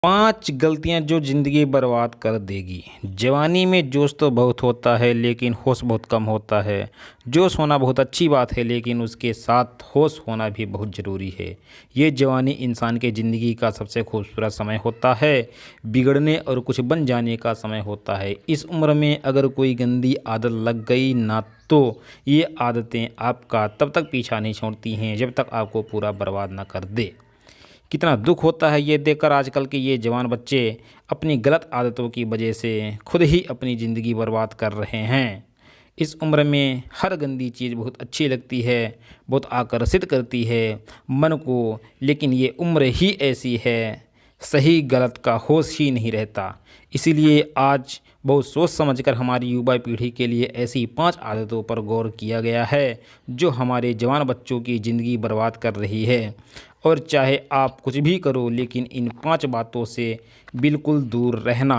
5 गलतियाँ जो ज़िंदगी बर्बाद कर देगी। जवानी में जोश तो बहुत होता है लेकिन होश बहुत कम होता है। जोश होना बहुत अच्छी बात है लेकिन उसके साथ होश होना भी बहुत ज़रूरी है। ये जवानी इंसान के ज़िंदगी का सबसे खूबसूरत समय होता है, बिगड़ने और कुछ बन जाने का समय होता है। इस उम्र में अगर कोई गंदी आदत लग गई ना तो ये आदतें आपका तब तक पीछा नहीं छोड़ती हैं जब तक आपको पूरा बर्बाद ना कर दे। कितना दुख होता है ये देखकर आजकल के ये जवान बच्चे अपनी गलत आदतों की वजह से खुद ही अपनी ज़िंदगी बर्बाद कर रहे हैं। इस उम्र में हर गंदी चीज़ बहुत अच्छी लगती है, बहुत आकर्षित करती है मन को, लेकिन ये उम्र ही ऐसी है, सही गलत का होश ही नहीं रहता। इसीलिए आज बहुत सोच समझकर हमारी युवा पीढ़ी के लिए ऐसी 5 आदतों पर गौर किया गया है जो हमारे जवान बच्चों की ज़िंदगी बर्बाद कर रही है। और चाहे आप कुछ भी करो लेकिन इन 5 बातों से बिल्कुल दूर रहना।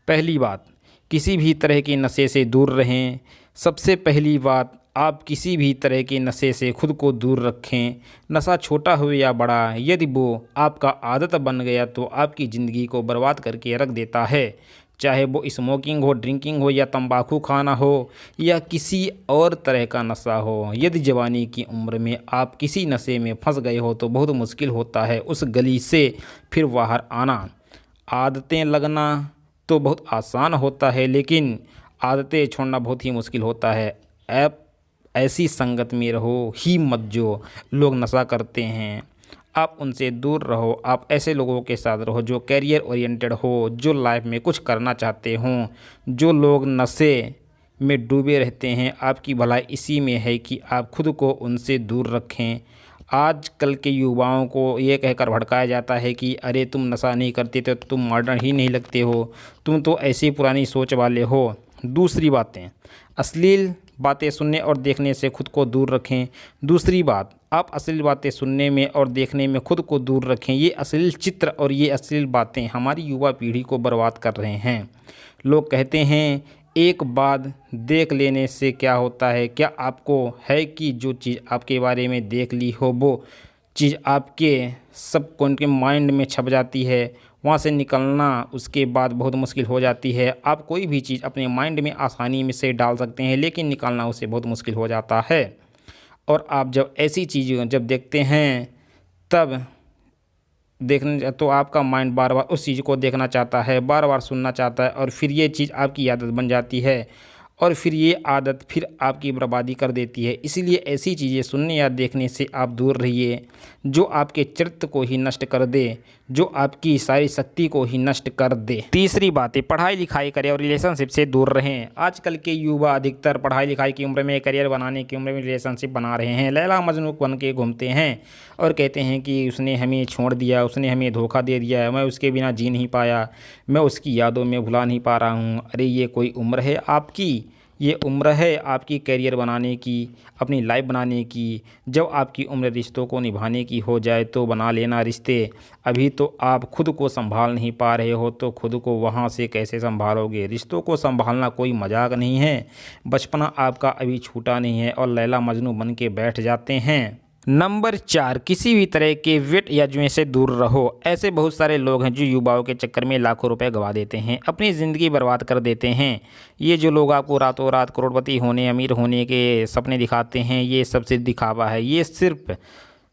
पहली बात, किसी भी तरह के नशे से दूर रहें। सबसे पहली बात, आप किसी भी तरह के नशे से खुद को दूर रखें। नशा छोटा हो या बड़ा, यदि वो आपका आदत बन गया तो आपकी ज़िंदगी को बर्बाद करके रख देता है। चाहे वो स्मोकिंग हो, ड्रिंकिंग हो या तंबाकू खाना हो या किसी और तरह का नशा हो। यदि जवानी की उम्र में आप किसी नशे में फंस गए हो तो बहुत मुश्किल होता है उस गली से फिर बाहर आना। आदतें लगना तो बहुत आसान होता है लेकिन आदतें छोड़ना बहुत ही मुश्किल होता है। आप ऐसी संगत में रहो ही मत जो लोग नशा करते हैं, आप उनसे दूर रहो। आप ऐसे लोगों के साथ रहो जो कैरियर ओरिएंटेड हो, जो लाइफ में कुछ करना चाहते हों। जो लोग नशे में डूबे रहते हैं, आपकी भलाई इसी में है कि आप खुद को उनसे दूर रखें। आजकल के युवाओं को ये कहकर भड़काया जाता है कि अरे तुम नशा नहीं करते तो तुम मॉडर्न ही नहीं लगते हो, तुम तो ऐसी पुरानी सोच वाले हो। दूसरी बातें, अश्लील बातें सुनने और देखने से खुद को दूर रखें। दूसरी बात, आप अश्लील बातें सुनने में और देखने में खुद को दूर रखें। ये अश्लील चित्र और ये अश्लील बातें हमारी युवा पीढ़ी को बर्बाद कर रहे हैं। लोग कहते हैं एक बात देख लेने से क्या होता है, क्या आपको है कि जो चीज़ आपके बारे में देख ली हो वो चीज़ आपके सबकॉन्शियस माइंड में छप जाती है, वहाँ से निकलना उसके बाद बहुत मुश्किल हो जाती है। आप कोई भी चीज़ अपने माइंड में आसानी में से डाल सकते हैं लेकिन निकालना उससे बहुत मुश्किल हो जाता है। और आप जब ऐसी चीज़ें जब देखते हैं तब देखने तो आपका माइंड बार बार उस चीज़ को देखना चाहता है, बार बार सुनना चाहता है और फिर ये चीज़ आपकी आदत बन जाती है और फिर ये आदत फिर आपकी बर्बादी कर देती है। इसीलिए ऐसी चीज़ें सुनने या देखने से आप दूर रहिए जो आपके चरित्र को ही नष्ट कर दे, जो आपकी सारी शक्ति को ही नष्ट कर दे। तीसरी बात है, पढ़ाई लिखाई करें और रिलेशनशिप से दूर रहें। आजकल के युवा अधिकतर पढ़ाई लिखाई की उम्र में, करियर बनाने की उम्र में रिलेशनशिप बना रहे हैं। लैला मजनू बन के घूमते हैं और कहते हैं कि उसने हमें छोड़ दिया, उसने हमें धोखा दे दिया, मैं उसके बिना जी नहीं पाया, मैं उसकी यादों में भुला नहीं पा रहा हूँ। अरे ये कोई उम्र है आपकी? ये उम्र है आपकी करियर बनाने की, अपनी लाइफ बनाने की। जब आपकी उम्र रिश्तों को निभाने की हो जाए तो बना लेना रिश्ते। अभी तो आप खुद को संभाल नहीं पा रहे हो तो खुद को वहाँ से कैसे संभालोगे? रिश्तों को संभालना कोई मजाक नहीं है। बचपना आपका अभी छूटा नहीं है और लैला मजनू बन के बैठ जाते हैं। नंबर 4, किसी भी तरह के वेट या जुए से दूर रहो। ऐसे बहुत सारे लोग हैं जो युवाओं के चक्कर में लाखों रुपए गंवा देते हैं, अपनी ज़िंदगी बर्बाद कर देते हैं। ये जो लोग आपको रातों रात करोड़पति होने, अमीर होने के सपने दिखाते हैं, ये सब सिर्फ दिखावा है। ये सिर्फ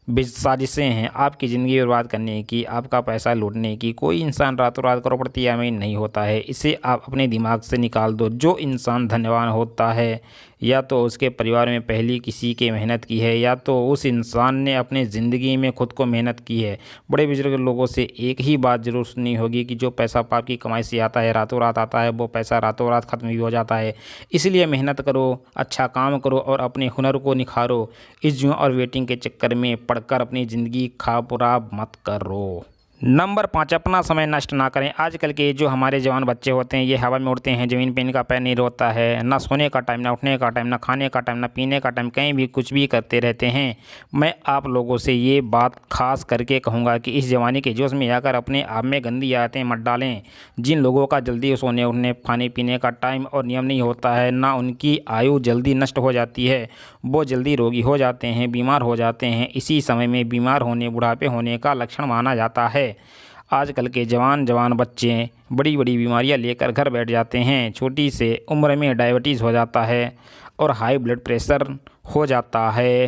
साजिशें हैं आपकी ज़िंदगी बर्बाद करने की, आपका पैसा लूटने की। कोई इंसान रातों रात करोड़पति या अमीर नहीं होता है, इसे आप अपने दिमाग से निकाल दो। जो इंसान धनवान होता है या तो उसके परिवार में पहली किसी के मेहनत की है या तो उस इंसान ने अपने ज़िंदगी में खुद को मेहनत की है। बड़े बुजुर्ग लोगों से एक ही बात ज़रूर सुनी होगी कि जो पैसा पाप की कमाई से आता है रातों रात आता है, वो पैसा रातों रात ख़त्म भी हो जाता है। इसलिए मेहनत करो, अच्छा काम करो और अपने हुनर को निखारो। इस जुआ और वेटिंग के चक्कर में पड़कर अपनी ज़िंदगी खराब मत करो। नंबर 5, अपना समय नष्ट ना करें। आजकल के जो हमारे जवान बच्चे होते हैं ये हवा में उड़ते हैं, ज़मीन पे इनका पैर नहीं होता है। ना सोने का टाइम, ना उठने का टाइम, ना खाने का टाइम, ना पीने का टाइम, कहीं भी कुछ भी करते रहते हैं। मैं आप लोगों से ये बात खास करके कहूँगा कि इस जवानी के जोश में आकर अपने आप में गंदी आदतें मत डालें। जिन लोगों का जल्दी सोने उठने, खाने पीने का टाइम और नियम नहीं होता है, ना उनकी आयु जल्दी नष्ट हो जाती है, वो जल्दी रोगी हो जाते हैं, बीमार हो जाते हैं। इसी समय में बीमार होने, बुढ़ापे होने का लक्षण माना जाता है। आजकल के जवान बच्चे बड़ी बड़ी बीमारियां लेकर घर बैठ जाते हैं। छोटी से उम्र में डायबिटीज़ हो जाता है और हाई ब्लड प्रेशर हो जाता है।